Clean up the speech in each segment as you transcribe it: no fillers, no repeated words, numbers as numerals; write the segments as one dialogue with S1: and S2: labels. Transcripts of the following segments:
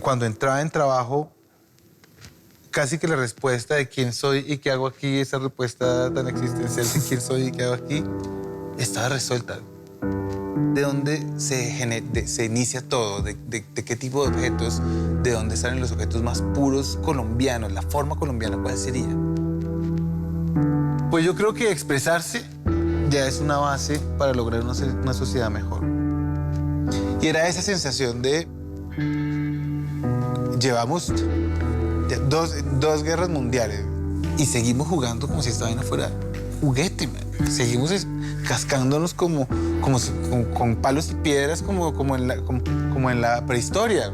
S1: Cuando entraba en trabajo, casi que la respuesta de quién soy y qué hago aquí, esa respuesta tan existencial de quién soy y qué hago aquí, estaba resuelta. ¿De dónde se inicia todo? ¿De qué tipo de objetos? ¿De dónde salen los objetos más puros colombianos? ¿La forma colombiana cuál sería? Pues yo creo que expresarse ya es una base para lograr una sociedad mejor. Y era esa sensación de... Llevamos ya dos guerras mundiales y seguimos jugando como si esta vaina fuera juguete, man. Seguimos cascándonos con palos y piedras como en la prehistoria.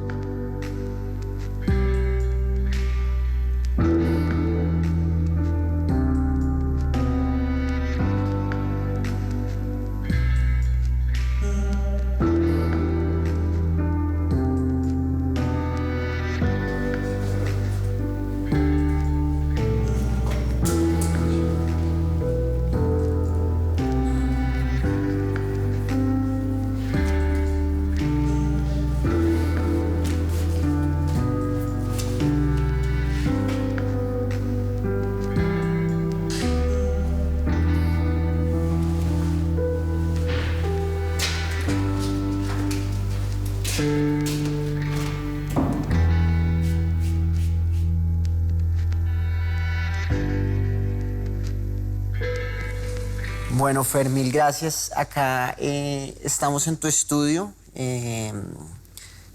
S2: Bueno, Fer, mil gracias. Acá estamos en tu estudio.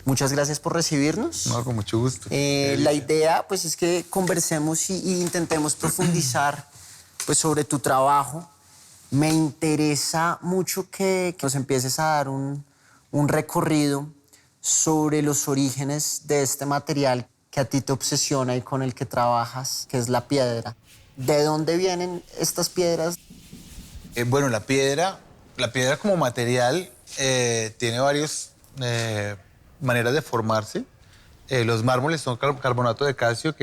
S2: Muchas gracias por recibirnos.
S1: No, con mucho gusto.
S2: La idea, pues, es que conversemos y intentemos profundizar, pues, sobre tu trabajo. Me interesa mucho que nos empieces a dar un recorrido sobre los orígenes de este material que a ti te obsesiona y con el que trabajas, que es la piedra. ¿De dónde vienen estas piedras?
S1: Bueno, la piedra como material tiene varias maneras de formarse. Los mármoles son carbonato de calcio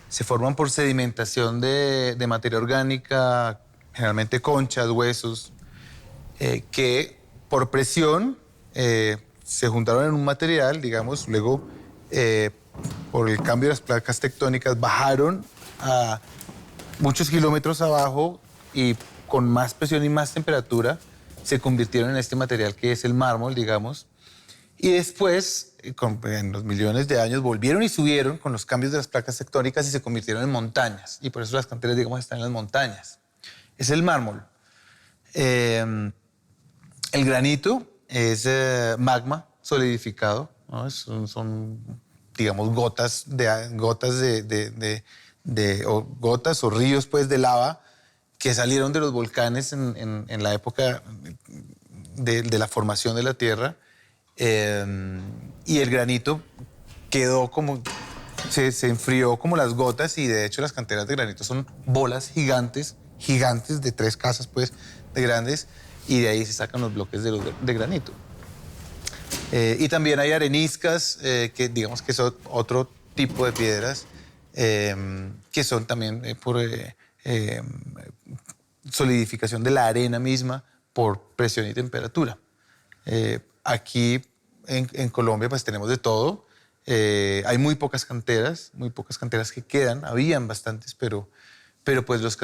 S1: se forman por sedimentación de materia orgánica, generalmente conchas, huesos, que por presión se juntaron en un material, digamos, luego por el cambio de las placas tectónicas bajaron a muchos kilómetros abajo y con más presión y más temperatura se convirtieron en este material que es el mármol, digamos. Y después, en los millones de años, volvieron y subieron con los cambios de las placas tectónicas y se convirtieron en montañas. Y por eso las canteras, digamos, están en las montañas. Es el mármol. El granito es magma solidificado, ¿no? Son, digamos, gotas o ríos, pues, de lava que salieron de los volcanes en la época de la formación de la Tierra. Y el granito quedó se enfrió como las gotas y de hecho las canteras de granito son bolas gigantes de 3 casas, pues, de grandes, y de ahí se sacan los bloques de granito. Y también hay areniscas, que digamos que son otro tipo de piedras, que son también por solidificación de la arena misma por presión y temperatura. Aquí en Colombia pues tenemos de todo. Hay muy pocas canteras que quedan. Habían bastantes, pero pues los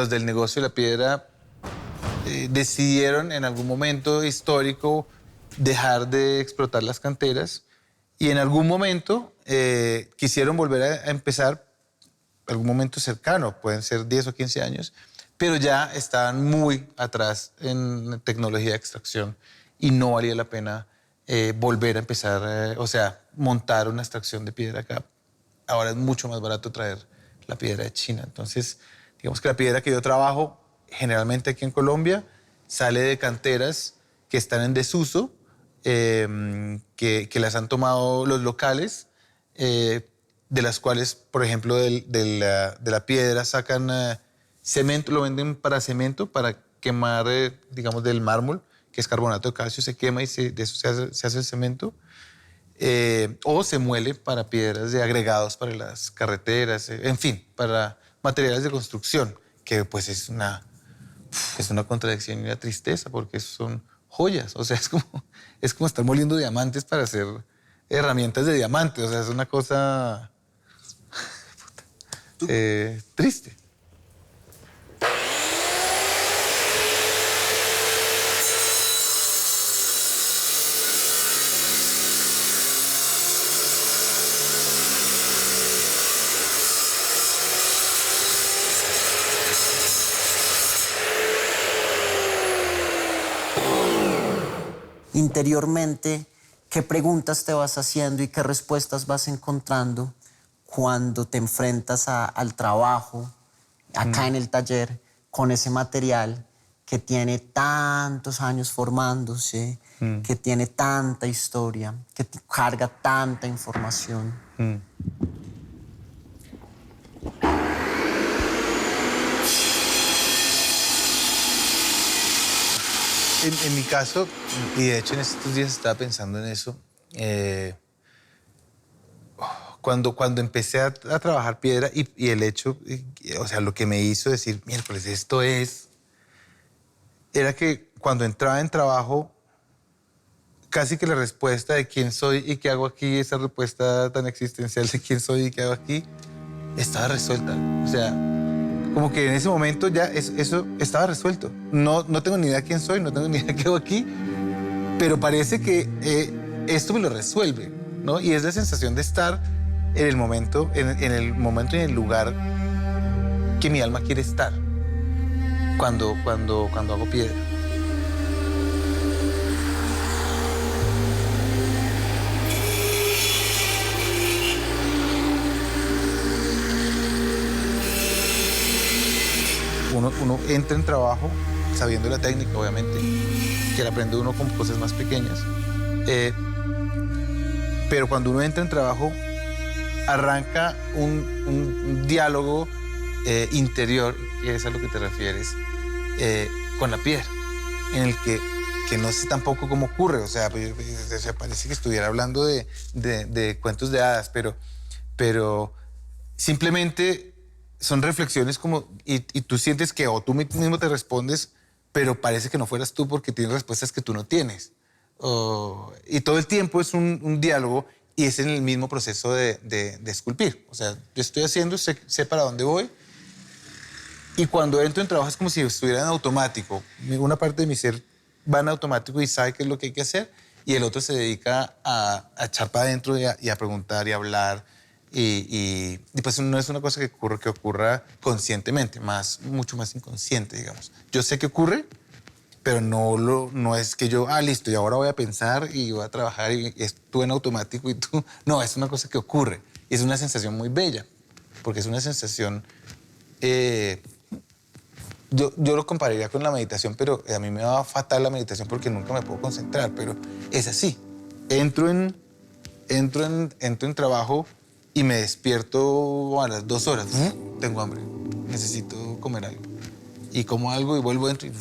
S1: del negocio de la piedra decidieron en algún momento histórico dejar de explotar las canteras y en algún momento quisieron volver a empezar, algún momento cercano, pueden ser 10 o 15 años, pero ya estaban muy atrás en tecnología de extracción y no valía la pena volver a empezar, o sea, montar una extracción de piedra acá. Ahora es mucho más barato traer la piedra de China. Entonces, digamos que la piedra que yo trabajo generalmente aquí en Colombia sale de canteras que están en desuso, que las han tomado los locales, de las cuales, por ejemplo, de la piedra sacan cemento, lo venden para cemento, para quemar, digamos, del mármol, que es carbonato de calcio, se quema y de eso se hace el cemento. O se muele para piedras de agregados para las carreteras, en fin, para materiales de construcción, que pues es una es una contradicción y una tristeza porque son joyas. O sea, es como estar moliendo diamantes para hacer herramientas de diamantes. O sea, es una cosa triste.
S2: Interiormente, ¿qué preguntas te vas haciendo y qué respuestas vas encontrando cuando te enfrentas al trabajo, acá en el taller, con ese material que tiene tantos años formándose, que tiene tanta historia, que carga tanta información?
S1: En mi caso, y de hecho en estos días estaba pensando en eso, cuando empecé a trabajar piedra y el hecho, o sea, lo que me hizo decir, miércoles, era que cuando entraba en trabajo, casi que la respuesta de quién soy y qué hago aquí, esa respuesta tan existencial de quién soy y qué hago aquí, estaba resuelta. O sea, como que en ese momento ya eso estaba resuelto. No tengo ni idea quién soy, no tengo ni idea qué hago aquí, pero parece que esto me lo resuelve, ¿no? Y es la sensación de estar en el momento, en el momento y en el lugar que mi alma quiere estar cuando hago piedra. Uno entra en trabajo sabiendo la técnica, obviamente, que la aprende uno con cosas más pequeñas. Pero cuando uno entra en trabajo, arranca un diálogo interior, que es a lo que te refieres, con la piedra, en el que no sé tampoco cómo ocurre. O sea, parece que estuviera hablando de cuentos de hadas, pero simplemente son reflexiones como, y tú sientes que o tú mismo te respondes, pero parece que no fueras tú porque tienes respuestas que tú no tienes. Y todo el tiempo es un diálogo y es en el mismo proceso de esculpir. O sea, yo estoy haciendo, sé para dónde voy, y cuando entro en trabajo es como si estuviera en automático. Una parte de mi ser va en automático y sabe qué es lo que hay que hacer, y el otro se dedica a echar para adentro y a preguntar y a hablar. Y pues no es una cosa que ocurra conscientemente, mucho más inconsciente, digamos. Yo sé que ocurre, pero no es que yo, listo, y ahora voy a pensar y voy a trabajar y tú en automático y tú... No, es una cosa que ocurre. Y es una sensación muy bella, porque es una sensación... yo lo compararía con la meditación, pero a mí me va fatal la meditación porque nunca me puedo concentrar, pero es así. Entro en trabajo y me despierto a las 2 horas. Tengo hambre, necesito comer algo. Y como algo y vuelvo dentro y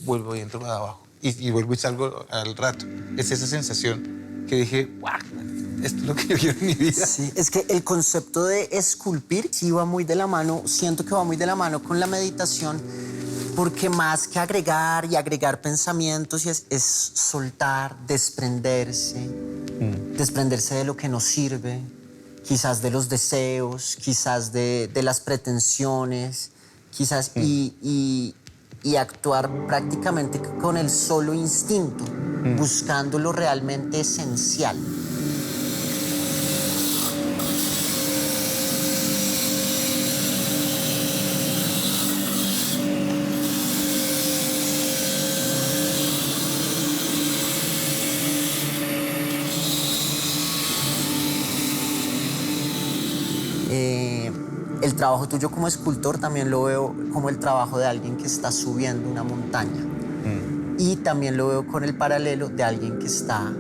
S1: vuelvo y entro para abajo. Y vuelvo y salgo al rato. Es esa sensación que dije, ¡guau! Esto es lo que yo quiero en mi vida.
S2: Sí, es que el concepto de esculpir sí va muy de la mano, siento que va muy de la mano con la meditación, porque más que agregar y agregar pensamientos es soltar, desprenderse, desprenderse de lo que nos sirve, quizás de los deseos, quizás de las pretensiones, quizás y actuar prácticamente con el solo instinto, buscando lo realmente esencial. El trabajo tuyo como escultor también lo veo como el trabajo de alguien que está subiendo una montaña. Y también lo veo con el paralelo de alguien que está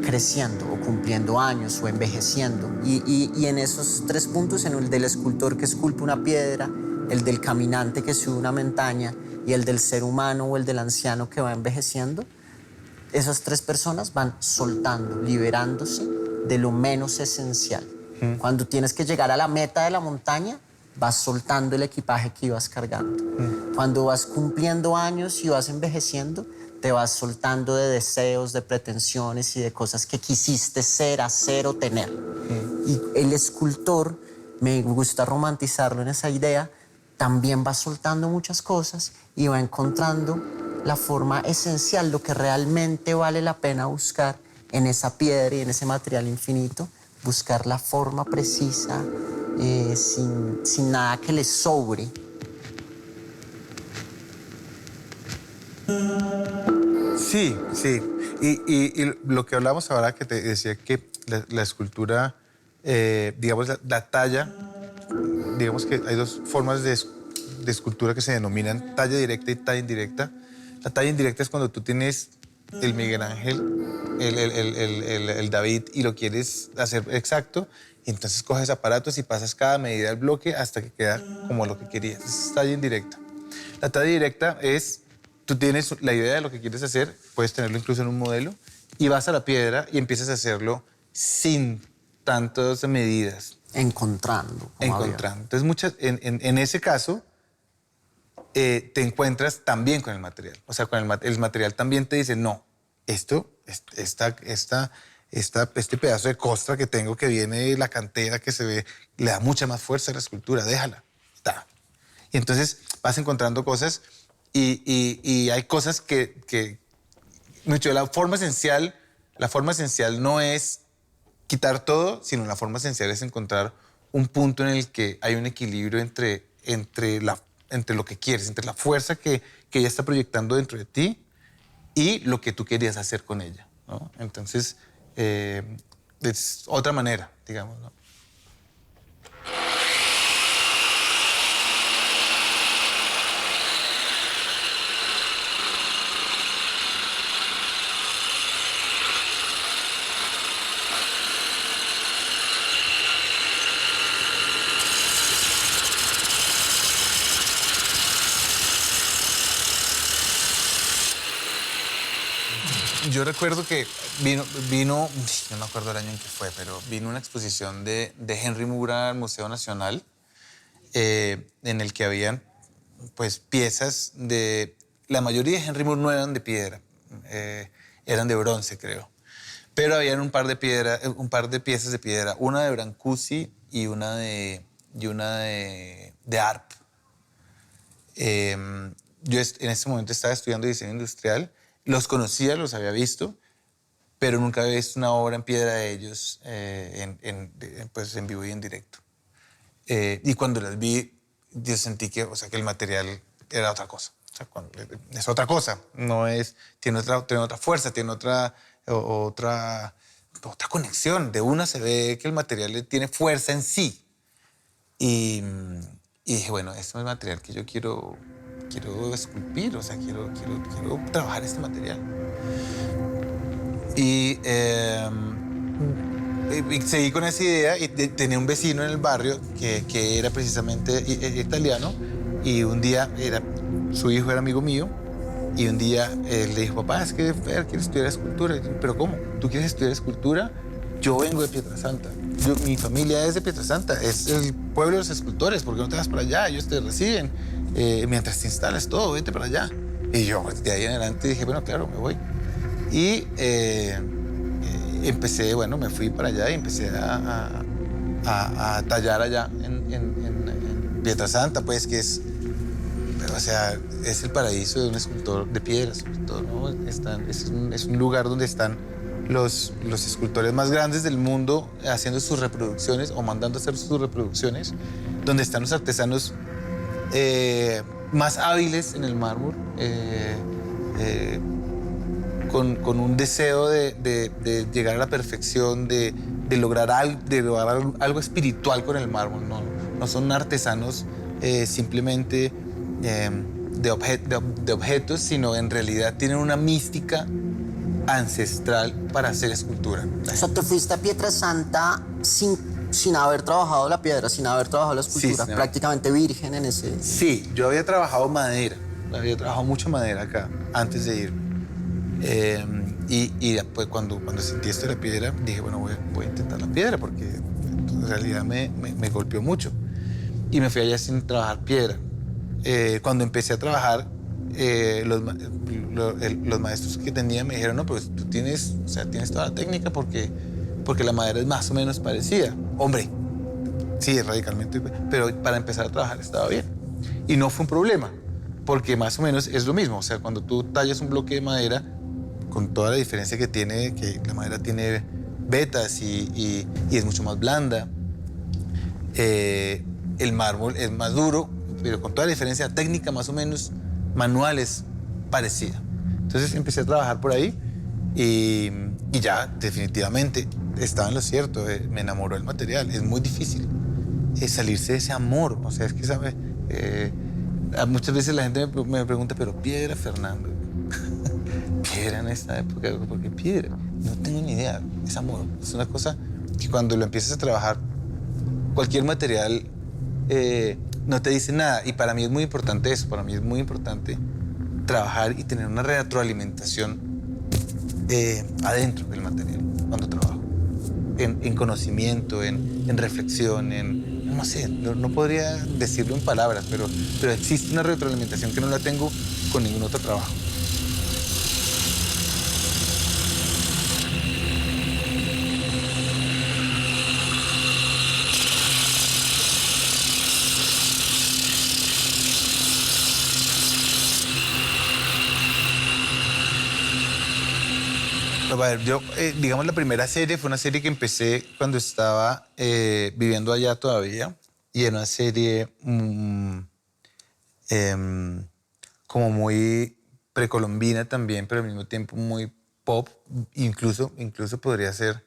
S2: creciendo o cumpliendo años o envejeciendo. Y en esos 3 puntos, en el del escultor que esculpe una piedra, el del caminante que sube una montaña y el del ser humano o el del anciano que va envejeciendo, esas 3 personas van soltando, liberándose de lo menos esencial. Cuando tienes que llegar a la meta de la montaña, vas soltando el equipaje que ibas cargando. Cuando vas cumpliendo años y vas envejeciendo, te vas soltando de deseos, de pretensiones y de cosas que quisiste ser, hacer o tener. Y el escultor, me gusta romantizarlo en esa idea, también va soltando muchas cosas y va encontrando la forma esencial, lo que realmente vale la pena buscar en esa piedra y en ese material infinito, buscar la forma precisa, sin nada que le sobre.
S1: Sí, sí. Y lo que hablamos ahora, que te decía que la escultura, digamos, la talla, digamos que hay dos formas de escultura que se denominan talla directa y talla indirecta. La talla indirecta es cuando tú tienes el Miguel Ángel, el David, y lo quieres hacer exacto, y entonces coges aparatos y pasas cada medida del bloque hasta que queda como lo que querías. Esa es talla indirecta. La talla directa es, tú tienes la idea de lo que quieres hacer, puedes tenerlo incluso en un modelo, y vas a la piedra y empiezas a hacerlo sin tantas medidas.
S2: Encontrando.
S1: Encontrando. Entonces, en ese caso, te encuentras también con el material. O sea, con el material también te dice, no, este pedazo de costra que tengo que viene de la cantera, que se ve, le da mucha más fuerza a la escultura, déjala. Está. Y entonces vas encontrando cosas y hay cosas que mucho, la forma esencial no es quitar todo, sino la forma esencial es encontrar un punto en el que hay un equilibrio entre lo que quieres, entre la fuerza que ella está proyectando dentro de ti y lo que tú querías hacer con ella, ¿no? Entonces, es otra manera, digamos, ¿no? Yo recuerdo que vino, no me acuerdo el año en que fue, pero vino una exposición de Henry Moore al Museo Nacional, en el que habían, pues, piezas de... La mayoría de Henry Moore no eran de piedra, eran de bronce, creo. Pero habían un par de piezas de piedra, una de Brancusi y una de Arp. Yo en ese momento estaba estudiando diseño industrial. Los conocía, los había visto, pero nunca había visto una obra en piedra de ellos pues en vivo y en directo. Y cuando las vi, yo sentí que, o sea, que el material era otra cosa. O sea, es otra cosa, tiene otra fuerza, tiene otra conexión. De una se ve que el material tiene fuerza en sí. Y dije, bueno, este es el material que yo quiero esculpir, o sea, quiero trabajar este material. Y seguí con esa idea y tenía un vecino en el barrio que era precisamente italiano, y un día su hijo era amigo mío, y un día él le dijo, papá, es que Fer quiere estudiar escultura. Y yo, ¿pero cómo? ¿Tú quieres estudiar escultura? Yo vengo de Pietrasanta. Mi familia es de Pietrasanta, es el pueblo de los escultores. ¿Por qué no te vas para allá? Ellos te reciben. Mientras te instalas todo, vete para allá. Y yo, pues, de ahí en adelante dije, bueno, claro, me voy. Y me fui para allá y empecé a tallar allá en Pietrasanta, pues, que es, o sea, es el paraíso de un escultor de piedra, sobre todo, ¿no? Es un lugar donde están los escultores más grandes del mundo haciendo sus reproducciones o mandando a hacer sus reproducciones, donde están los artesanos más hábiles en el mármol, con un deseo de llegar a la perfección, de lograr algo espiritual con el mármol. No son artesanos simplemente de objetos, sino en realidad tienen una mística ancestral para hacer escultura.
S2: O sea, te fuiste a Pietrasanta sin haber trabajado la piedra, sin haber trabajado la escultura,
S1: sí,
S2: prácticamente virgen en ese...
S1: Sí, yo había trabajado madera, había trabajado mucha madera acá antes de irme. Y después cuando sentí esto de la piedra, dije, bueno, voy a intentar la piedra porque en realidad me golpeó mucho. y me fui allá sin trabajar piedra. Cuando empecé a trabajar, los maestros que tenía me dijeron, no, pues tú tienes, o sea, tienes toda la técnica porque la madera es más o menos parecida. Hombre, sí, radicalmente, pero para empezar a trabajar estaba bien. Y no fue un problema, porque más o menos es lo mismo. O sea, cuando tú tallas un bloque de madera, con toda la diferencia que tiene, que la madera tiene vetas y es mucho más blanda, el mármol es más duro, pero con toda la diferencia técnica más o menos manual es parecida. Entonces empecé a trabajar por ahí y ya definitivamente estaba en lo cierto, me enamoró el material. Es muy difícil salirse de ese amor, o sea, es que sabe, muchas veces la gente me pregunta, pero piedra, Fernando, piedra en esta época, ¿por qué piedra? No tengo ni idea, es amor, es una cosa que cuando lo empiezas a trabajar, cualquier material no te dice nada. Y para mí es muy importante eso, para mí es muy importante trabajar y tener una retroalimentación adentro del material cuando trabajo. En conocimiento, en reflexión, no sé, no podría decirlo en palabras, pero existe una retroalimentación que no la tengo con ningún otro trabajo. A ver, yo, digamos, la primera serie fue una serie que empecé cuando estaba viviendo allá todavía. Y era una serie como muy precolombina también, pero al mismo tiempo muy pop. Incluso podría ser...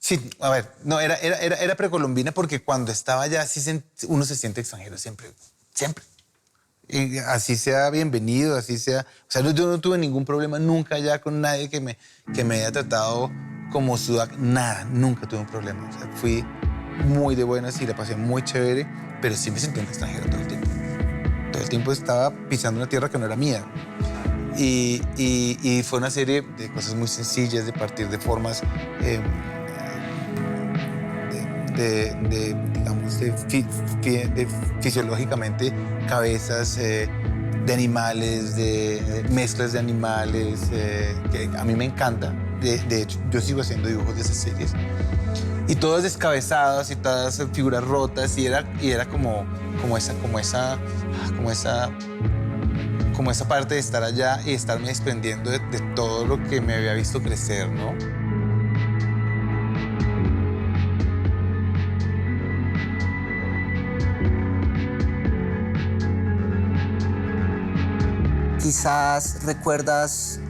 S1: sí, a ver, no, era precolombina porque cuando estaba allá sí uno se siente extranjero siempre, siempre. Y así sea bienvenido, así sea... O sea, yo no tuve ningún problema nunca ya con nadie que me haya tratado como sudaca. Nada, nunca tuve un problema. O sea, fui muy de buenas y la pasé muy chévere, pero sí me sentí un extranjero todo el tiempo. Todo el tiempo estaba pisando una tierra que no era mía. Y fue una serie de cosas muy sencillas, de partir de formas... digamos, fisiológicamente cabezas de animales, de mezclas de animales, que a mí me encanta. De hecho, yo sigo haciendo dibujos de esas series. Y todas descabezadas y todas figuras rotas y era como esa parte de estar allá y estarme desprendiendo de todo lo que me había visto crecer, ¿no?
S2: Quizás recuerdas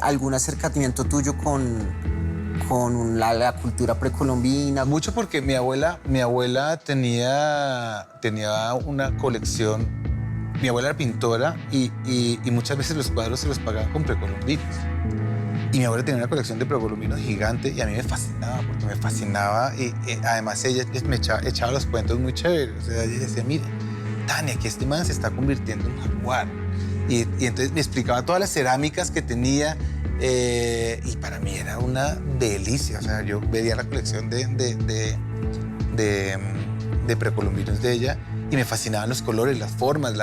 S2: algún acercamiento tuyo con la cultura precolombina.
S1: Mucho porque mi abuela tenía una colección. Mi abuela era pintora y muchas veces los cuadros se los pagaban con precolombinos. Y mi abuela tenía una colección de precolombinos gigante y a mí me fascinaba, porque me fascinaba. Y además ella me echaba los cuentos muy chéveres. O sea, ella decía, mira, Tania, que este man se está convirtiendo en jaguar. Y entonces me explicaba todas las cerámicas que tenía y para mí era una delicia. O sea, yo veía la colección de precolombinos de ella y me fascinaban los colores, las formas,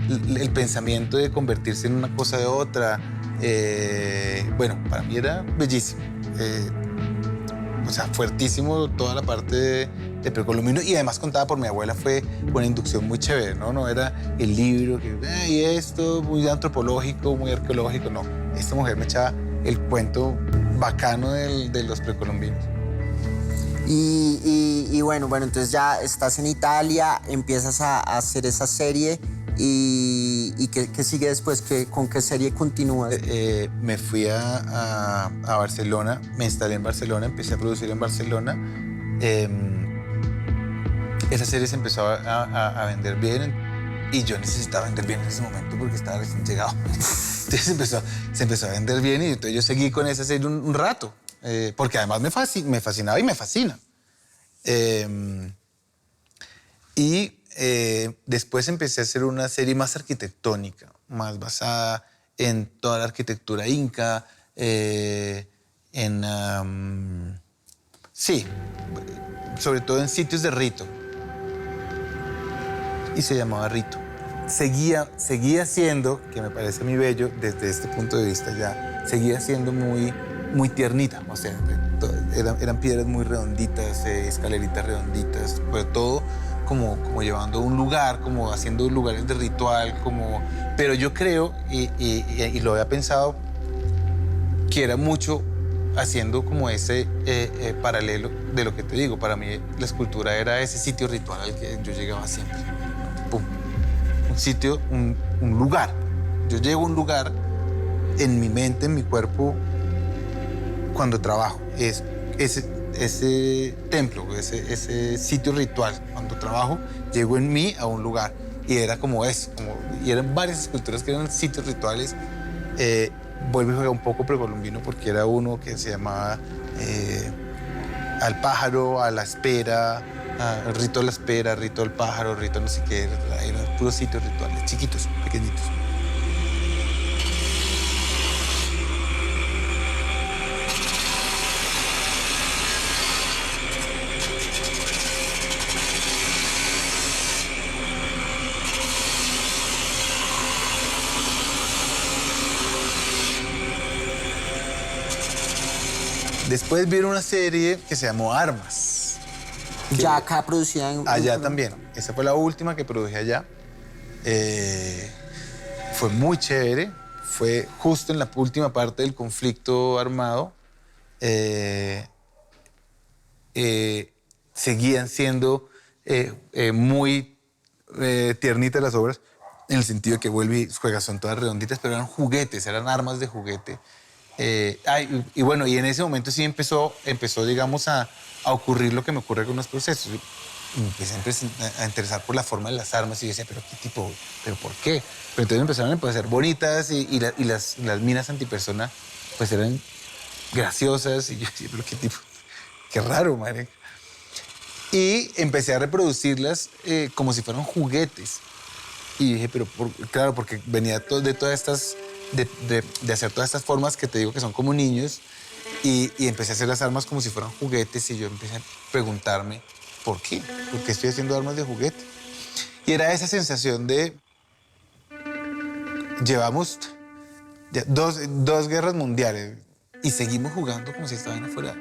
S1: el pensamiento de convertirse en una cosa de otra. Bueno, para mí era bellísimo. O sea, fuertísimo toda la parte de precolombino y además contada por mi abuela fue una inducción muy chévere, ¿no? No era el libro que, y esto, muy antropológico, muy arqueológico, no. Esta mujer me echaba el cuento bacano de los precolombinos.
S2: Y bueno, entonces ya estás en Italia, empiezas a hacer esa serie y ¿qué sigue después? ¿Con qué serie continúas?
S1: Me fui a Barcelona, me instalé en Barcelona, empecé a producir en Barcelona. Esa serie se empezó a vender bien y yo necesitaba vender bien en ese momento porque estaba recién llegado. Entonces se empezó a vender bien y entonces yo seguí con esa serie un rato, porque además me fascinaba y me fascina. Después empecé a hacer una serie más arquitectónica, más basada en toda la arquitectura inca, Sí, sobre todo en sitios de rito. Y se llamaba rito. Seguía siendo, que me parece muy bello desde este punto de vista ya, seguía siendo muy tiernita. O sea, eran piedras muy redonditas, escaleritas redonditas, pero todo como llevando a un lugar, como haciendo lugares de ritual, pero yo creo, y lo había pensado, que era mucho haciendo como ese paralelo de lo que te digo. Para mí la escultura era ese sitio ritual al que yo llegaba siempre. Pum. Un sitio, un lugar. Yo llego a un lugar en mi mente, en mi cuerpo, cuando trabajo. Es ese templo, ese sitio ritual. Cuando trabajo, llego en mí a un lugar. Y era como eso. Y eran varias esculturas que eran sitios rituales. Vuelvo a jugar un poco precolombino porque era uno que se llamaba Al pájaro, a la espera, el rito de la espera, rito del pájaro, rito no sé qué. Eran puros sitios rituales, chiquitos, pequeñitos. Después vieron una serie que se llamó Armas.
S2: Ya acá producida en...
S1: Allá también. Esa fue la última que produje allá. Fue muy chévere. Fue justo en la última parte del conflicto armado. Seguían siendo muy tiernitas las obras, en el sentido de que vuelve y juega, son todas redonditas, pero eran juguetes, eran armas de juguete. Bueno, y en ese momento sí empezó digamos, a ocurrir lo que me ocurre con los procesos. Me empecé a interesar por la forma de las armas y yo decía, pero qué tipo, pero por qué. Pero entonces empezaron a ser bonitas y las minas antipersona pues eran graciosas y yo decía, pero qué tipo, qué raro, madre. Y empecé a reproducirlas como si fueran juguetes. Y dije, pero claro, porque venía de todas estas, de hacer todas estas formas que te digo que son como niños, y empecé a hacer las armas como si fueran juguetes, y yo empecé a preguntarme, ¿por qué? ¿Por qué estoy haciendo armas de juguete? Y era esa sensación de, llevamos ya dos guerras mundiales y seguimos jugando como si estaban afuera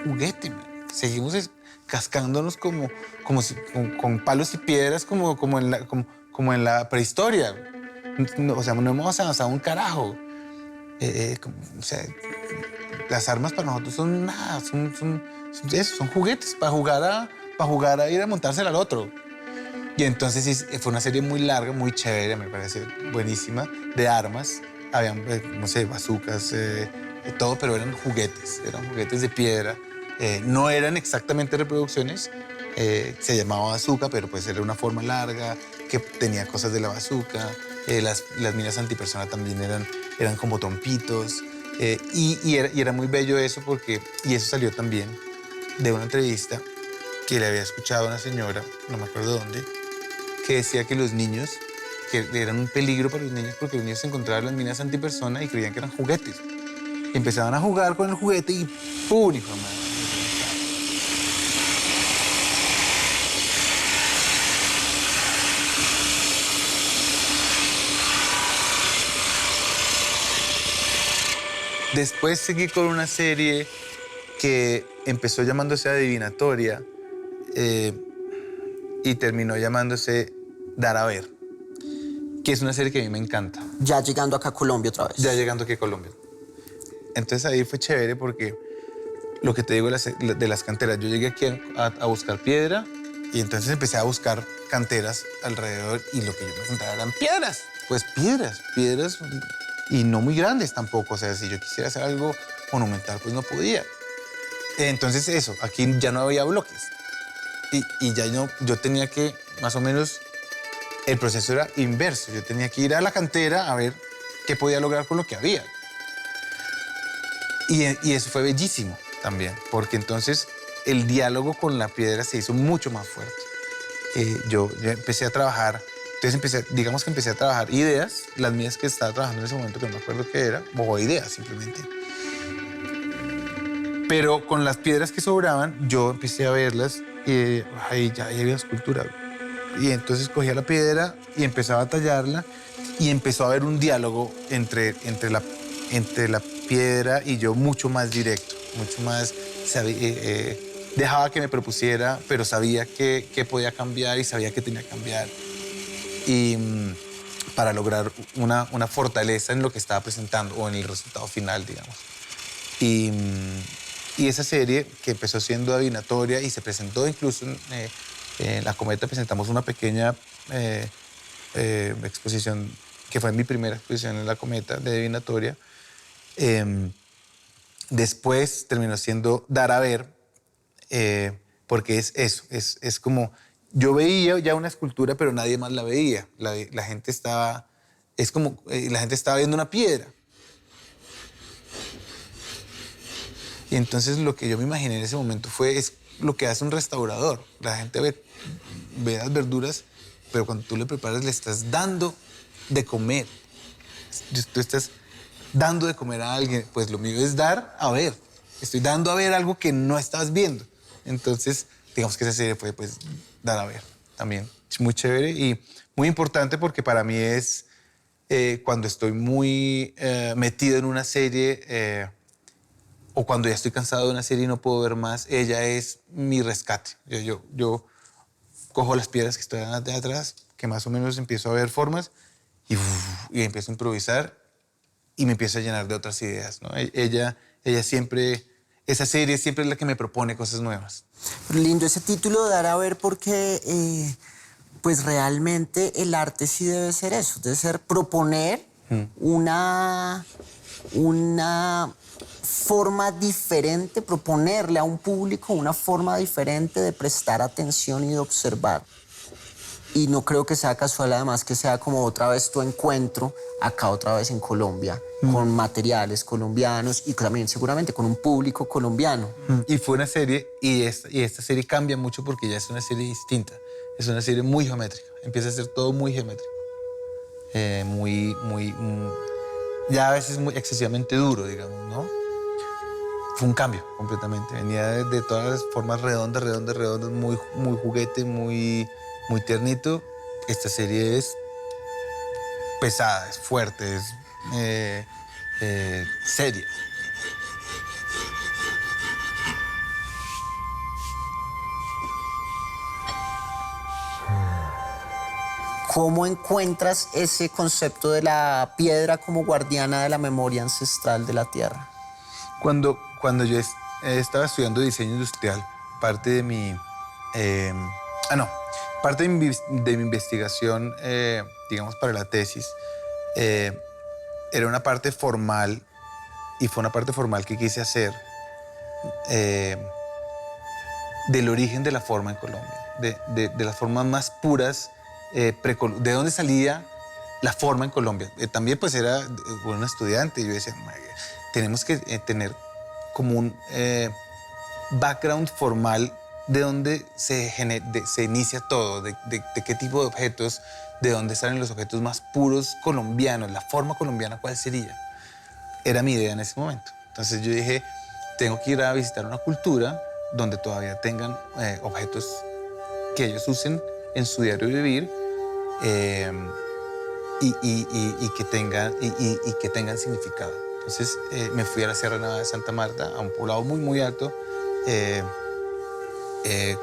S1: juguete, man. Seguimos cascándonos con palos y piedras como en la prehistoria. No, o sea, no hemos avanzado un carajo. O sea, las armas para nosotros son nada, son juguetes para jugar a ir a montársela al otro. Y entonces sí, fue una serie muy larga, muy chévere, me parece buenísima, de armas. Habían, no sé, bazucas, todo, pero eran juguetes de piedra. No eran exactamente reproducciones, se llamaba bazooka, pero pues era una forma larga que tenía cosas de la bazooka. Las minas antipersona también eran como trompitos. Y era muy bello eso y eso salió también de una entrevista que le había escuchado a una señora, no me acuerdo dónde, que decía que los niños, que eran un peligro para los niños porque los niños se encontraban las minas antipersona y creían que eran juguetes. Y empezaban a jugar con el juguete y ¡pum! Hijo de madre. Después seguí con una serie que empezó llamándose Adivinatoria y terminó llamándose Dar a Ver, que es una serie que a mí me encanta.
S2: Ya llegando acá a Colombia otra vez.
S1: Ya llegando aquí a Colombia. Entonces ahí fue chévere porque lo que te digo de las canteras, yo llegué aquí a buscar piedra y entonces empecé a buscar canteras alrededor y lo que yo me encontraba eran piedras. Pues piedras y no muy grandes tampoco. O sea, si yo quisiera hacer algo monumental, pues no podía. Entonces eso, aquí ya no había bloques. Y ya yo tenía que, más o menos, el proceso era inverso. Yo tenía que ir a la cantera a ver qué podía lograr con lo que había. Y eso fue bellísimo también, porque entonces el diálogo con la piedra se hizo mucho más fuerte. Yo empecé a trabajar, digamos que empecé a trabajar ideas, las mías que estaba trabajando en ese momento, que no me acuerdo qué era, o ideas simplemente. Pero con las piedras que sobraban, yo empecé a verlas y ahí ya había escultura. Y entonces cogía la piedra y empezaba a tallarla y empezó a haber un diálogo entre la piedra y yo mucho más directo, mucho más... dejaba que me propusiera, pero sabía que podía cambiar y sabía que tenía que cambiar. Y para lograr una fortaleza en lo que estaba presentando o en el resultado final, digamos. Y esa serie, que empezó siendo adivinatoria y se presentó incluso en La Cometa, presentamos una pequeña exposición, que fue mi primera exposición en La Cometa de adivinatoria. Después terminó siendo Dar a Ver, porque es eso, es como... Yo veía ya una escultura, pero nadie más la veía. La gente estaba... Es como... la gente estaba viendo una piedra. Y entonces lo que yo me imaginé en ese momento es lo que hace un restaurador. La gente ve las verduras, pero cuando tú le preparas, le estás dando de comer. Tú estás dando de comer a alguien. Pues lo mío es dar a ver. Estoy dando a ver algo que no estás viendo. Entonces, digamos que esa serie fue, pues, Dar a Ver también. Es muy chévere y muy importante porque para mí es cuando estoy muy metido en una serie o cuando ya estoy cansado de una serie y no puedo ver más, ella es mi rescate. Yo cojo las piedras que están de atrás, que más o menos empiezo a ver formas y empiezo a improvisar y me empiezo a llenar de otras ideas, ¿no? Ella siempre... Esa serie siempre es la que me propone cosas nuevas.
S2: Lindo ese título, Dar a Ver, porque pues realmente el arte sí debe ser eso, debe ser proponer una forma diferente, proponerle a un público una forma diferente de prestar atención y de observar. Y no creo que sea casual, además, que sea como otra vez tu encuentro acá otra vez en Colombia, con materiales colombianos y también seguramente con un público colombiano.
S1: Y fue una serie, y esta serie cambia mucho porque ya es una serie distinta. Es una serie muy geométrica. Empieza a ser todo muy geométrico. Ya a veces muy excesivamente duro, digamos, ¿no? Fue un cambio completamente. Venía de todas las formas redondas, muy juguete, muy tiernito. Esta serie es pesada, es fuerte, es seria.
S2: ¿Cómo encuentras ese concepto de la piedra como guardiana de la memoria ancestral de la tierra?
S1: Cuando yo estaba estudiando diseño industrial, parte de mi... parte de mi investigación, digamos, para la tesis, era una parte formal, y fue una parte formal que quise hacer del origen de la forma en Colombia, de las formas más puras, de dónde salía la forma en Colombia. También pues era un estudiante y yo decía, tenemos que tener como un background formal de dónde se inicia todo, de qué tipo de objetos, de dónde salen los objetos más puros colombianos, la forma colombiana, ¿cuál sería? Era mi idea en ese momento. Entonces yo dije, tengo que ir a visitar una cultura donde todavía tengan objetos que ellos usen en su diario vivir y que tengan significado. Entonces me fui a la Sierra Nevada de Santa Marta, a un poblado muy, muy alto,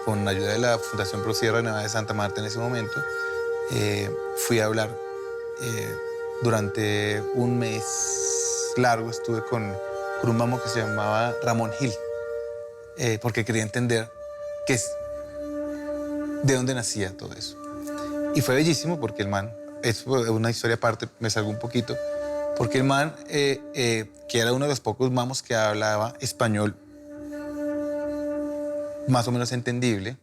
S1: con la ayuda de la Fundación Pro Sierra Nevada de Santa Marta en ese momento. Fui a hablar durante un mes largo, estuve con un mamo que se llamaba Ramón Gil, porque quería entender de dónde nacía todo eso. Y fue bellísimo porque el man, es una historia aparte, me salgo un poquito, porque el man, que era uno de los pocos mamos que hablaba español más o menos entendible,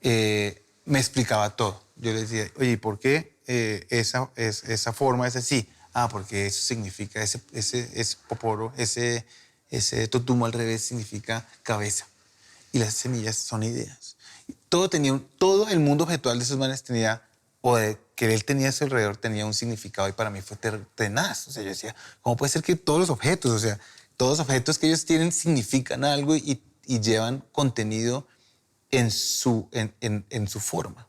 S1: me explicaba todo. Yo le decía, oye, ¿por qué esa forma es así? Ah, porque eso significa, ese poporo, ese totumo al revés significa cabeza. Y las semillas son ideas. Todo el mundo objetual de esos manes tenía, o de que él tenía a su alrededor, tenía un significado y para mí fue tenaz. O sea, yo decía, ¿cómo puede ser que todos los objetos, o sea, Todos los objetos que ellos tienen significan algo y llevan contenido en su forma.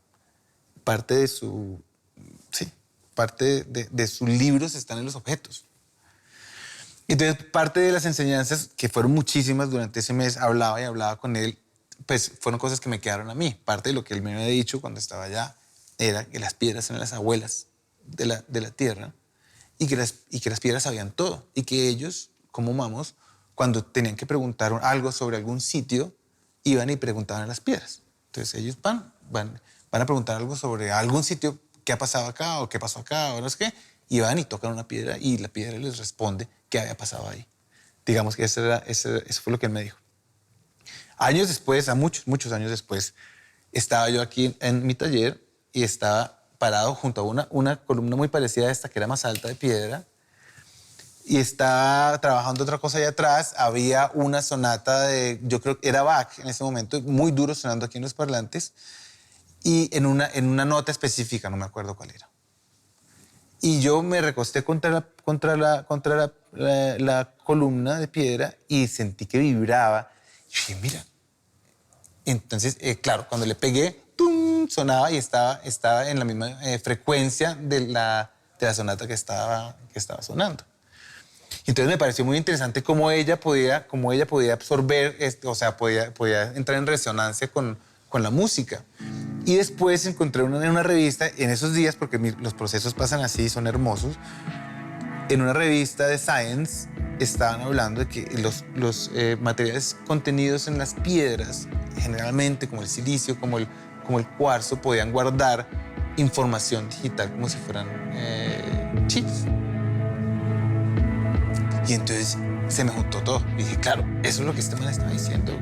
S1: Parte de su, sí, parte de sus libros están en los objetos. Entonces, parte de las enseñanzas, que fueron muchísimas durante ese mes, hablaba con él, pues fueron cosas que me quedaron a mí. Parte de lo que él me había dicho cuando estaba allá era que las piedras eran las abuelas de la tierra y que las piedras sabían todo. Y que ellos, como humanos, cuando tenían que preguntar algo sobre algún sitio, iban y preguntaban a las piedras. Entonces ellos van a preguntar algo sobre algún sitio, qué ha pasado acá o qué pasó acá o no sé qué, y van y tocan una piedra y la piedra les responde qué había pasado ahí. Digamos que eso fue lo que él me dijo. Años después, muchos años después, estaba yo aquí en mi taller y estaba parado junto a una columna muy parecida a esta, que era más alta, de piedra, y estaba trabajando otra cosa allá atrás. Había una sonata yo creo que era Bach en ese momento, muy duro sonando aquí en los parlantes, y en una nota específica, no me acuerdo cuál era. Y yo me recosté contra la columna de piedra y sentí que vibraba. Y dije, mira. Entonces, claro, cuando le pegué, ¡tum!, sonaba y estaba en la misma frecuencia de la sonata que estaba sonando. Entonces me pareció muy interesante cómo ella podía absorber, o sea, podía entrar en resonancia con la música. Y después encontré en una revista, en esos días, porque los procesos pasan así, son hermosos, en una revista de Science estaban hablando de que los materiales contenidos en las piedras, generalmente como el silicio, como el cuarzo, podían guardar información digital como si fueran chips. Y entonces se me juntó todo. Y dije, claro, eso es lo que este man estaba diciendo.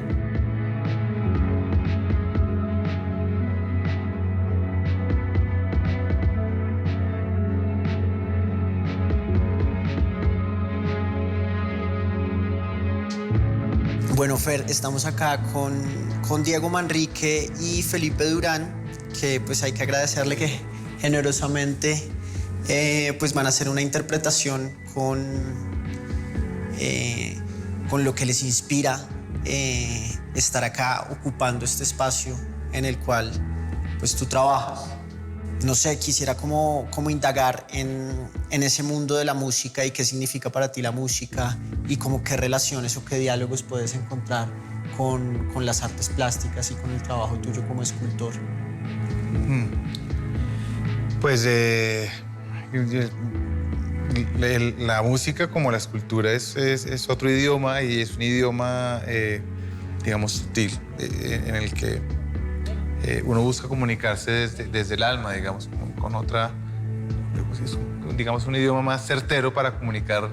S2: Bueno, Fer, estamos acá con Diego Manrique y Felipe Durán, que pues hay que agradecerle que generosamente pues van a hacer una interpretación con lo que les inspira estar acá ocupando este espacio en el cual pues tú trabajas. No sé, quisiera como indagar en ese mundo de la música y qué significa para ti la música y como qué relaciones o qué diálogos puedes encontrar con las artes plásticas y con el trabajo tuyo como escultor.
S1: Pues la música, como la escultura, es otro idioma, y es un idioma, digamos, sutil, en el que uno busca comunicarse desde el alma, digamos, con otra, pues es digamos, un idioma más certero para comunicar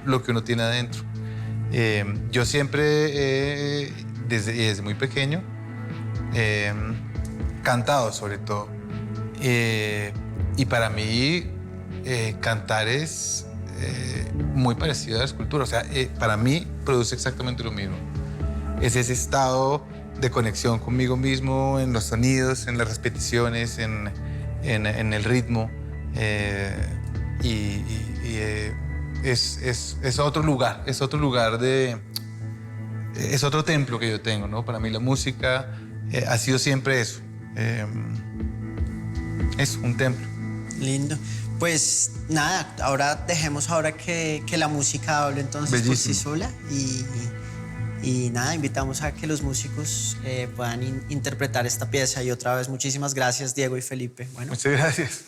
S1: lo que uno tiene adentro. Yo siempre, desde muy pequeño, cantado sobre todo. Y para mí, cantar es muy parecido a la escultura. O sea, para mí produce exactamente lo mismo. Es ese estado de conexión conmigo mismo, en los sonidos, en las repeticiones, en el ritmo. Es otro lugar, es otro templo que yo tengo, ¿no? Para mí la música ha sido siempre eso. Es un templo.
S2: Lindo. Pues nada, ahora dejemos que la música hable entonces
S1: Bellísimo.
S2: por sí sola y nada, invitamos a que los músicos puedan interpretar esta pieza. Y otra vez, muchísimas gracias, Diego y Felipe. Bueno.
S1: Muchas gracias.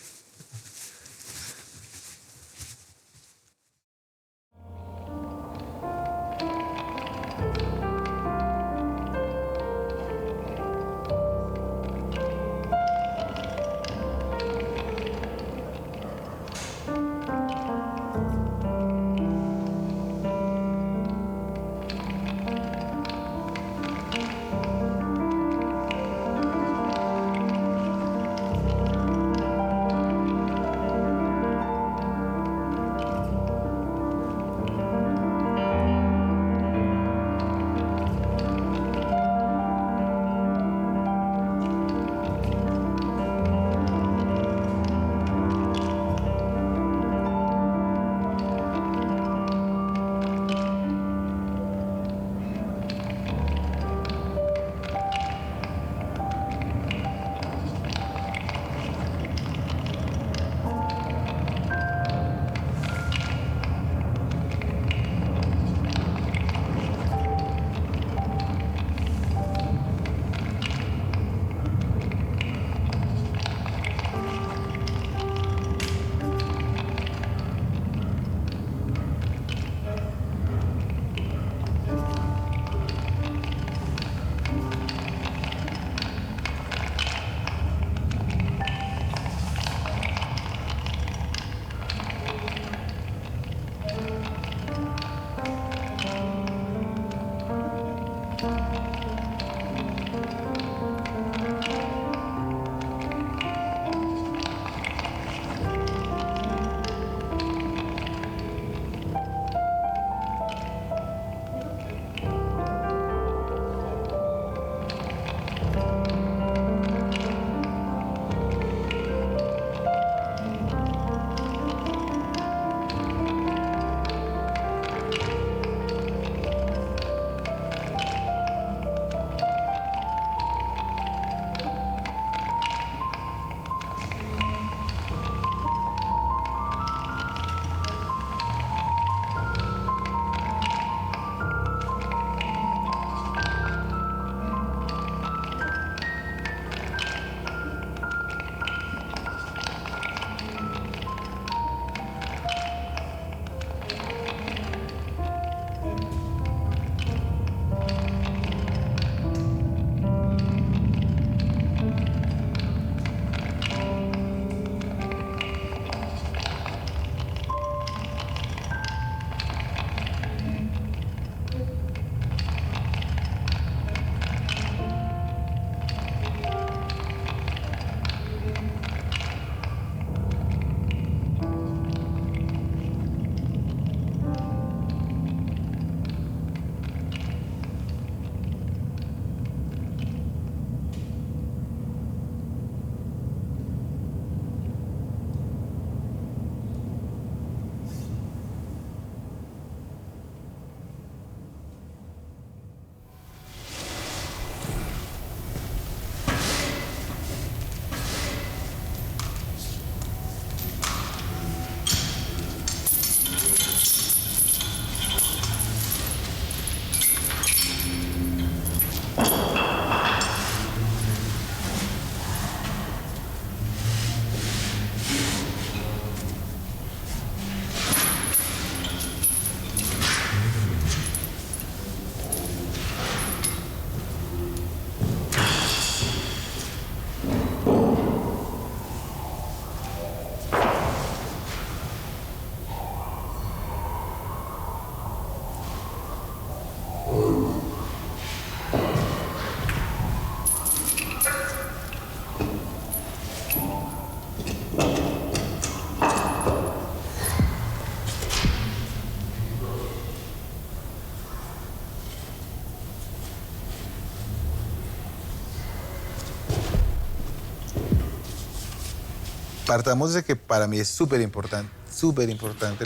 S1: partamos de que para mí es súper importante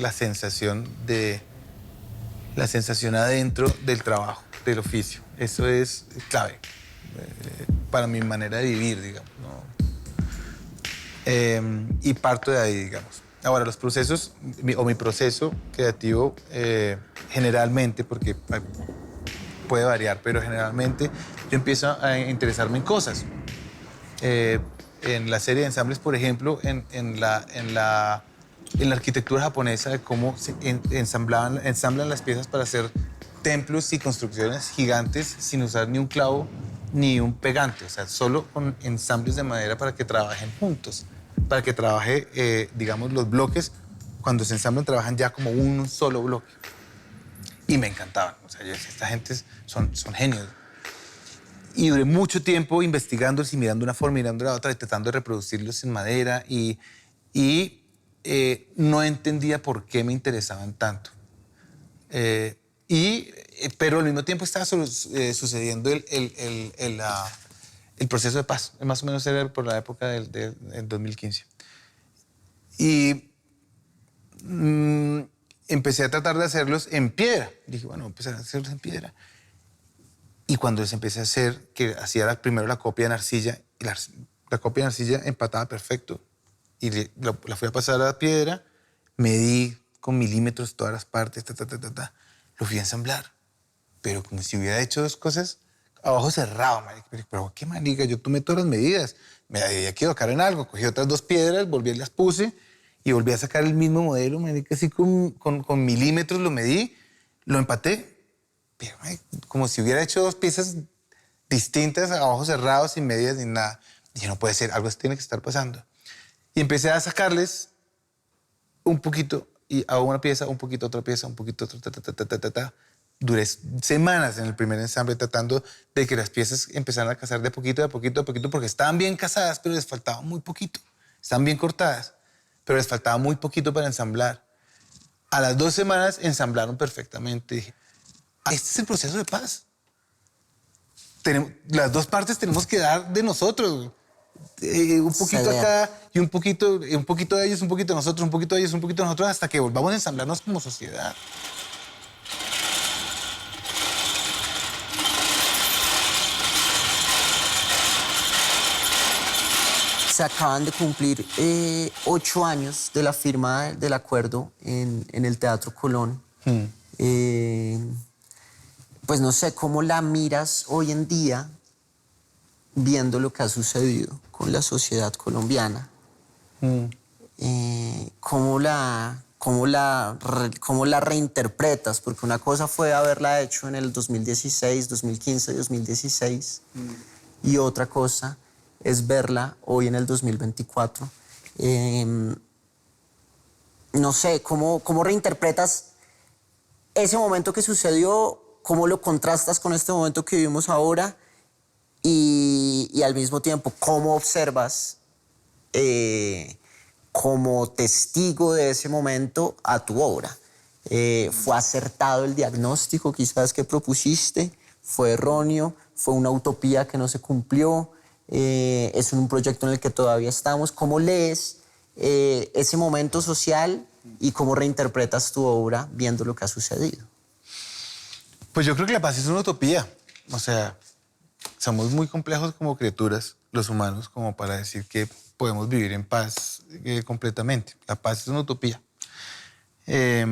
S1: la sensación adentro del trabajo, del oficio. Eso es clave para mi manera de vivir, digamos, ¿no? Y parto de ahí, digamos. Ahora, los procesos, mi proceso creativo, generalmente, porque puede variar, pero generalmente yo empiezo a interesarme en cosas. En la serie de ensambles, por ejemplo, en la arquitectura japonesa, de cómo se ensamblan las piezas para hacer templos y construcciones gigantes sin usar ni un clavo ni un pegante, o sea, solo con ensambles de madera para que trabajen juntos, para que trabaje, digamos, los bloques, cuando se ensamblan, trabajan ya como un solo bloque. Y me encantaban, o sea, yo decía, esta gente son genios. Y duré mucho tiempo investigándolos y mirando una forma, mirando la otra, y tratando de reproducirlos en madera y no entendía por qué me interesaban tanto. Pero al mismo tiempo estaba sucediendo el proceso de paz. Más o menos era por la época del 2015. Y empecé a tratar de hacerlos en piedra. Dije, bueno, empecé a hacerlos en piedra. Y cuando les empecé a hacer, que hacía primero la copia en arcilla, y la copia en arcilla empataba perfecto. Y la fui a pasar a la piedra, medí con milímetros todas las partes, lo fui a ensamblar. Pero como si hubiera hecho dos cosas a ojo cerrado, marica. Pero qué marica, yo tomé todas las medidas. Me había equivocado en algo. Cogí otras dos piedras, volví y las puse y volví a sacar el mismo modelo, marica, así con milímetros lo medí, lo empaté. Pero, como si hubiera hecho dos piezas distintas a ojos cerrados, sin medidas ni nada. Dije, no puede ser, algo tiene que estar pasando. Y empecé a sacarles un poquito, y hago una pieza, un poquito, otra pieza, un poquito, otra, Duré semanas en el primer ensamble tratando de que las piezas empezaran a casar de poquito, de poquito, de poquito, porque estaban bien casadas, pero les faltaba muy poquito. Estaban bien cortadas, pero les faltaba muy poquito para ensamblar. A las 2 semanas ensamblaron perfectamente. Dije, este es el proceso de paz. Las dos partes tenemos que dar de nosotros. Un poquito acá y un poquito de ellos, un poquito de nosotros, un poquito de ellos, un poquito de nosotros, hasta que volvamos a ensamblarnos como sociedad.
S2: Se acaban de cumplir 8 años de la firma del acuerdo en el Teatro Colón. Pues no sé, ¿cómo la miras hoy en día viendo lo que ha sucedido con la sociedad colombiana? ¿Cómo la reinterpretas? Porque una cosa fue haberla hecho en el 2016, 2015, 2016, y otra cosa es verla hoy en el 2024. No sé, ¿cómo reinterpretas ese momento que sucedió? ¿Cómo lo contrastas con este momento que vivimos ahora? Y al mismo tiempo, ¿cómo observas como testigo de ese momento a tu obra? ¿Fue acertado el diagnóstico quizás que propusiste? ¿Fue erróneo? ¿Fue una utopía que no se cumplió? ¿Es un proyecto en el que todavía estamos? ¿Cómo lees ese momento social y cómo reinterpretas tu obra viendo lo que ha sucedido?
S1: Pues yo creo que la paz es una utopía. O sea, somos muy complejos como criaturas, los humanos, como para decir que podemos vivir en paz completamente. La paz es una utopía. Fue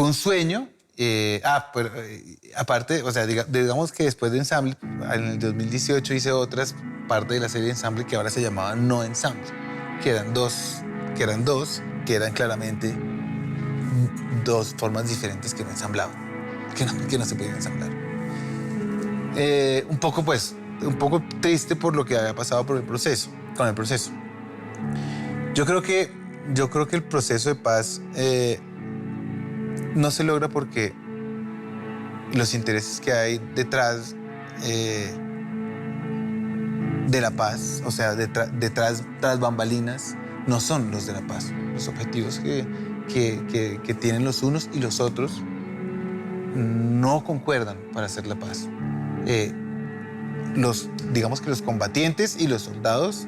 S1: un sueño. Pero, aparte, o sea, digamos que después de Ensamble, en el 2018 hice otras partes de la serie de Ensamble que ahora se llamaban No Ensamble, que eran dos, que eran claramente dos formas diferentes que no ensamblaban, que no se podían ensamblar. Un poco triste por lo que había pasado con el proceso. Yo creo que el proceso de paz no se logra porque los intereses que hay detrás de la paz, o sea, detrás tras bambalinas, no son los de la paz. Los objetivos que tienen los unos y los otros no concuerdan para hacer la paz. Digamos que los combatientes y los soldados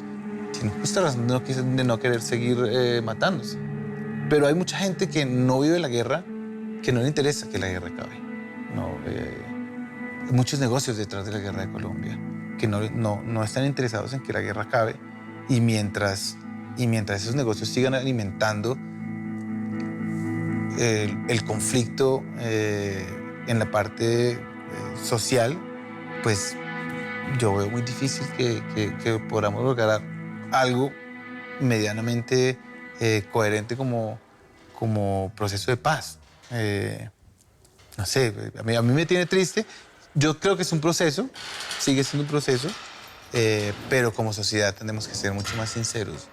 S1: tienen justa razón de no querer seguir matándose. Pero hay mucha gente que no vive la guerra, que no le interesa que la guerra acabe. No, hay muchos negocios detrás de la guerra de Colombia que no están interesados en que la guerra acabe y mientras esos negocios sigan alimentando el conflicto en la parte social, pues yo veo muy difícil que podamos lograr algo medianamente coherente como proceso de paz. No sé, a mí me tiene triste. Yo creo que es un proceso, sigue siendo un proceso, pero como sociedad tenemos que ser mucho más sinceros.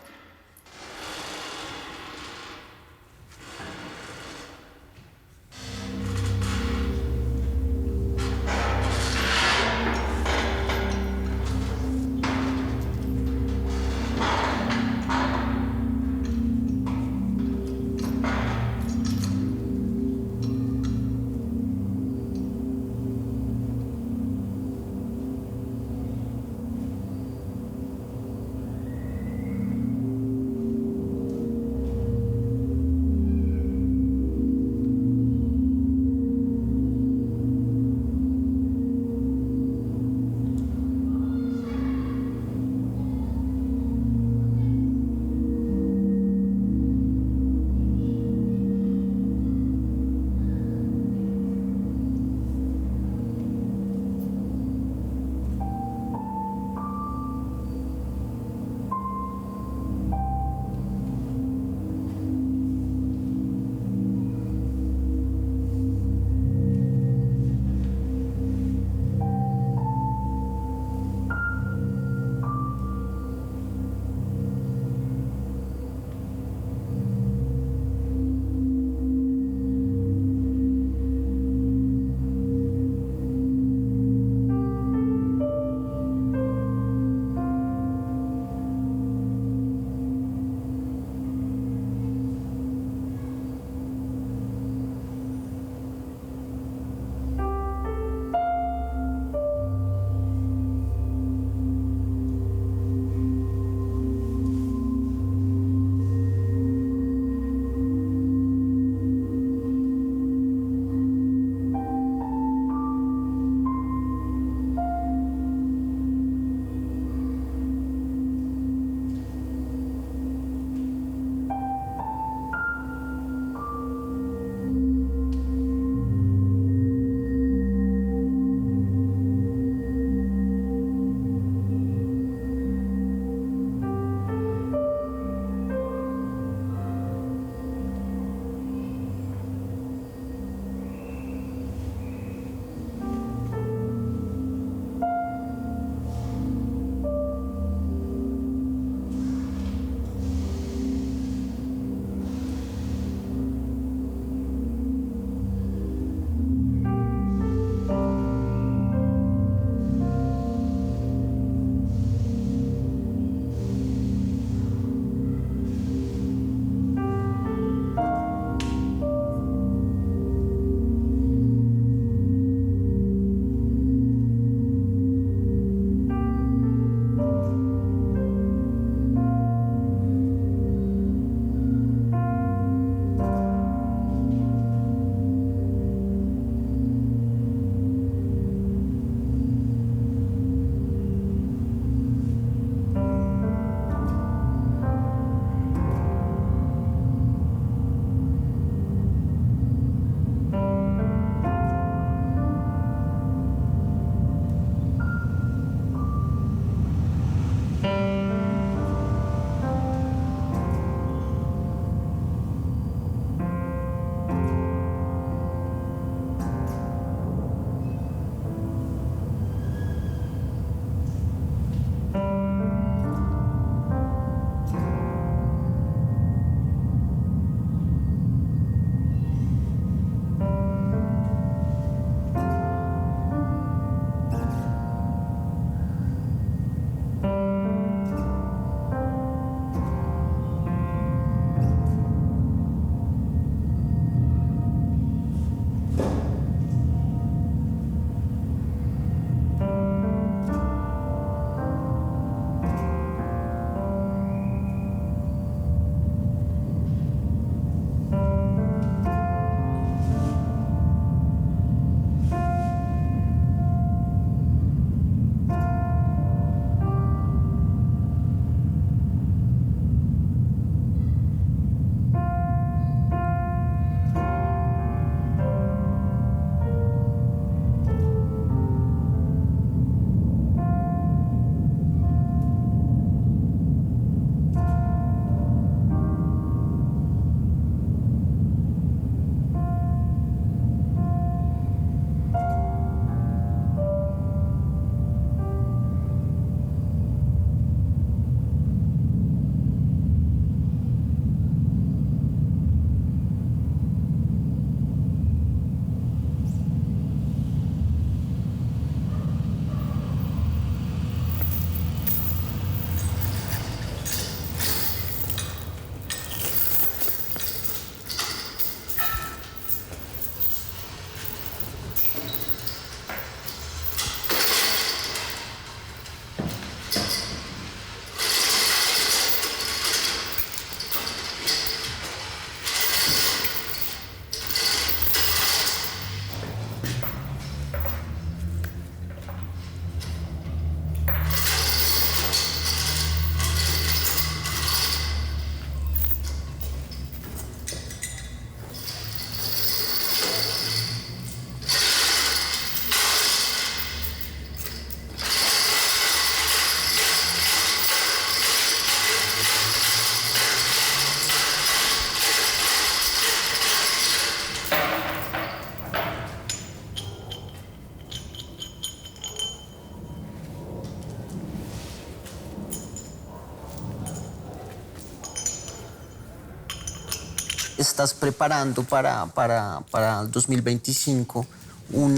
S2: estás preparando para el 2025 un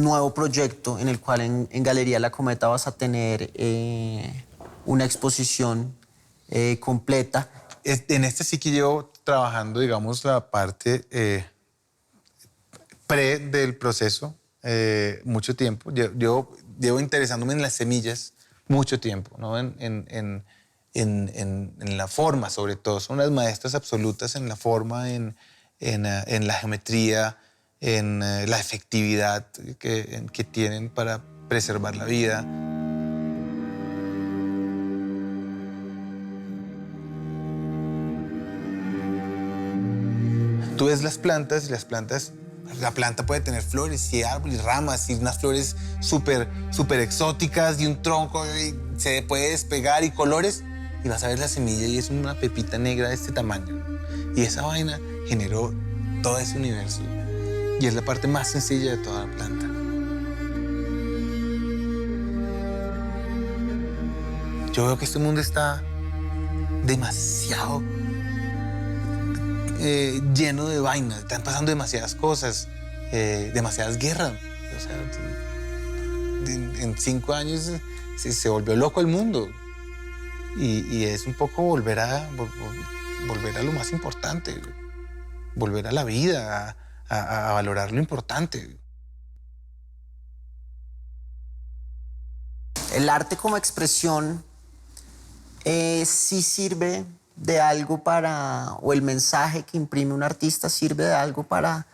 S2: nuevo proyecto en el cual en Galería La Cometa vas a tener una exposición completa.
S1: En este sí que llevo trabajando, digamos, la parte pre del proceso mucho tiempo. Yo llevo interesándome en las semillas mucho tiempo, ¿no? En la forma, sobre todo. Son las maestras absolutas en la forma, en la geometría, en la efectividad que tienen para preservar la vida. Tú ves las plantas y la planta puede tener flores y árboles, ramas y unas flores súper exóticas y un tronco y se puede despegar y colores y vas a ver la semilla y es una pepita negra de este tamaño. Y esa vaina generó todo ese universo y es la parte más sencilla de toda la planta. Yo veo que este mundo está demasiado lleno de vainas, están pasando demasiadas cosas, demasiadas guerras. O sea, en 5 años se volvió loco el mundo y es un poco volver a lo más importante, volver a la vida, a valorar lo importante.
S2: El arte como expresión sí sirve de algo o el mensaje que imprime un artista sirve de algo para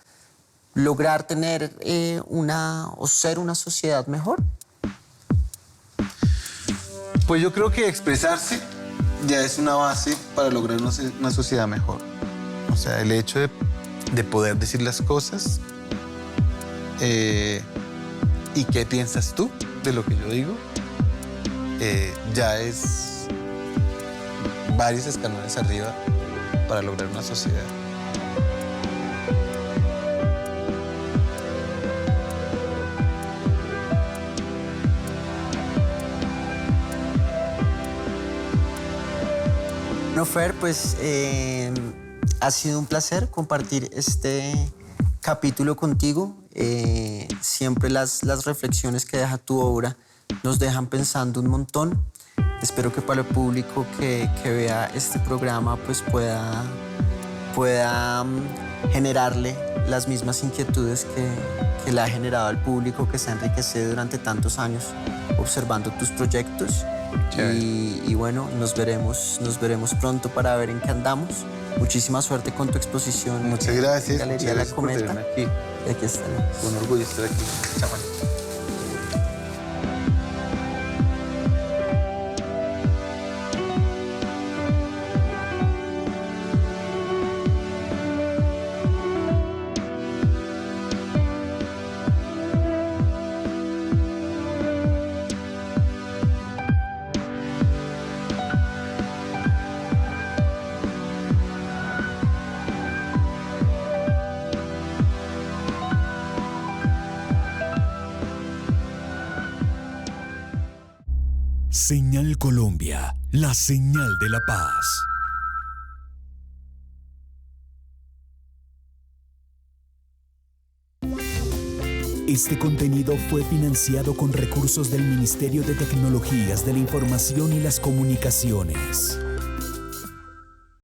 S2: lograr tener o ser una sociedad mejor.
S1: Pues yo creo que expresarse ya es una base para lograr una sociedad mejor. O sea, el hecho de poder decir las cosas y qué piensas tú de lo que yo digo, ya es varios escalones arriba para lograr una sociedad.
S2: No, Fer, pues ha sido un placer compartir este capítulo contigo. Siempre las reflexiones que deja tu obra nos dejan pensando un montón. Espero que para el público que vea este programa pues pueda generarle las mismas inquietudes que le ha generado al público que se ha enriquecido durante tantos años observando tus proyectos. Y bueno, nos veremos pronto para ver en qué andamos. Muchísima suerte con tu exposición.
S1: Muchas gracias.
S2: En Galería La Cometa.
S1: Aquí.
S2: Y aquí estaremos.
S1: Un orgullo estar aquí. Chao.
S3: Señal Colombia, la señal de la paz. Este contenido fue financiado con recursos del Ministerio de Tecnologías de la Información y las Comunicaciones.